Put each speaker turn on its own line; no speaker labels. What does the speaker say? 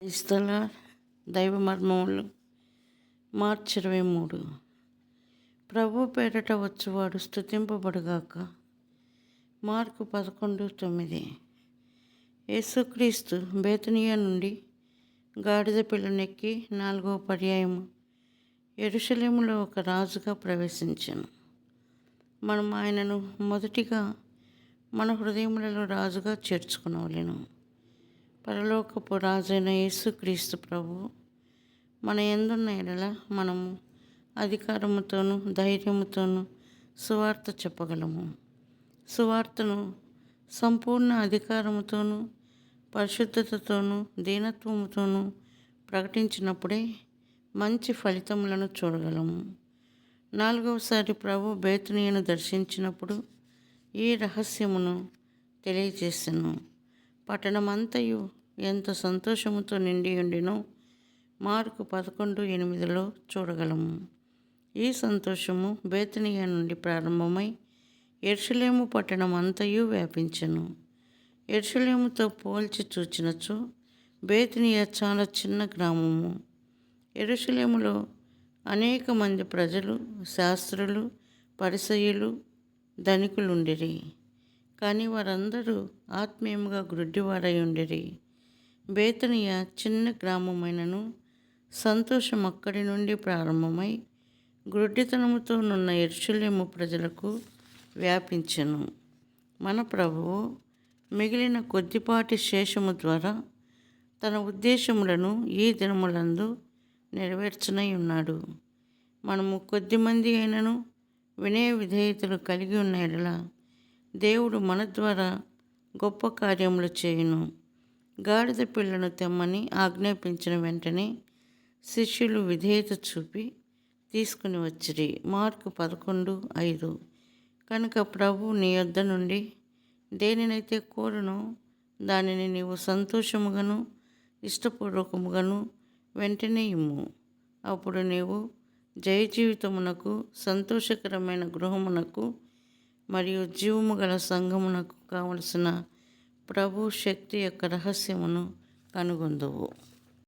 క్రైస్తల దైవ మర్మములు మార్చి 23. ప్రభు పేరట వచ్చువాడు స్తుతింపబడుగాక. మార్కు 11:9. యేసుక్రీస్తు బేతనియా నుండి గాడిద పిల్లనెక్కి 4వ పర్యాయము యెరూషలేములో ఒక రాజుగా ప్రవేశించాను. మనం ఆయనను మొదటిగా మన హృదయములలో రాజుగా చేర్చుకునవలెను. పరలోకపు రాజైన యేసుక్రీస్తు ప్రభు మన యందున్న ఎడల మనము అధికారముతోనూ ధైర్యముతోనూ సువార్త చెప్పగలము. సువార్తను సంపూర్ణ అధికారముతోనూ పరిశుద్ధతతోనూ దీనత్వముతోనూ ప్రకటించినప్పుడే మంచి ఫలితములను చూడగలము. 4వసారి ప్రభు బేతనియను దర్శించినప్పుడు ఈ రహస్యమును తెలియజేసెను. పట్టణమంతయు ఎంత సంతోషముతో నిండి ఉండినో మార్కు 11:8లో చూడగలము. ఈ సంతోషము బేతనియా నుండి ప్రారంభమై యెరూషలేము పట్టణం అంతయు వ్యాపించెను. యెరూషలేముతో పోల్చి చూచినచో బేతనియా చాలా చిన్న గ్రామము. యెరూషలేములో అనేక మంది ప్రజలు, శాస్త్రులు, పరిసయ్యులు, ధనికులుండిరి. కానీ వారందరూ ఆత్మీయముగా గ్రుడ్డివారై ఉండిరి. బేతనియా చిన్న గ్రామమైనను సంతోషం అక్కడి నుండి ప్రారంభమై గ్రుడ్డితనముతో నున్న యెరూషలేము ప్రజలకు వ్యాపించెను. మన ప్రభువు మిగిలిన కొద్దిపాటి శేషము ద్వారా తన ఉద్దేశములను ఈ దినములందు నెరవేర్చనై ఉన్నాడు. మనము కొద్దిమంది అయినను వినయ విధేయతలు కలిగి ఉన్న ఎడల దేవుడు మన ద్వారా గొప్ప కార్యములు చేయును. గాడిద పిల్లను తెమ్మని ఆజ్ఞాపించిన వెంటనే శిష్యులు విధేయత చూపి తీసుకుని వచ్చిరి. మార్కు 11:5. కనుక ప్రభు నీ యొద్ద నుండి దేనినైతే కోరునో దానిని నీవు సంతోషముగాను ఇష్టపూర్వకముగాను వెంటనే ఇమ్ము. అప్పుడు నీవు జయ జీవితమునకు, సంతోషకరమైన గృహమునకు మరియు జీవము గల సంఘమునకు కావలసిన ప్రభు శక్తి యొక్క రహస్యమును కనుగొందువు.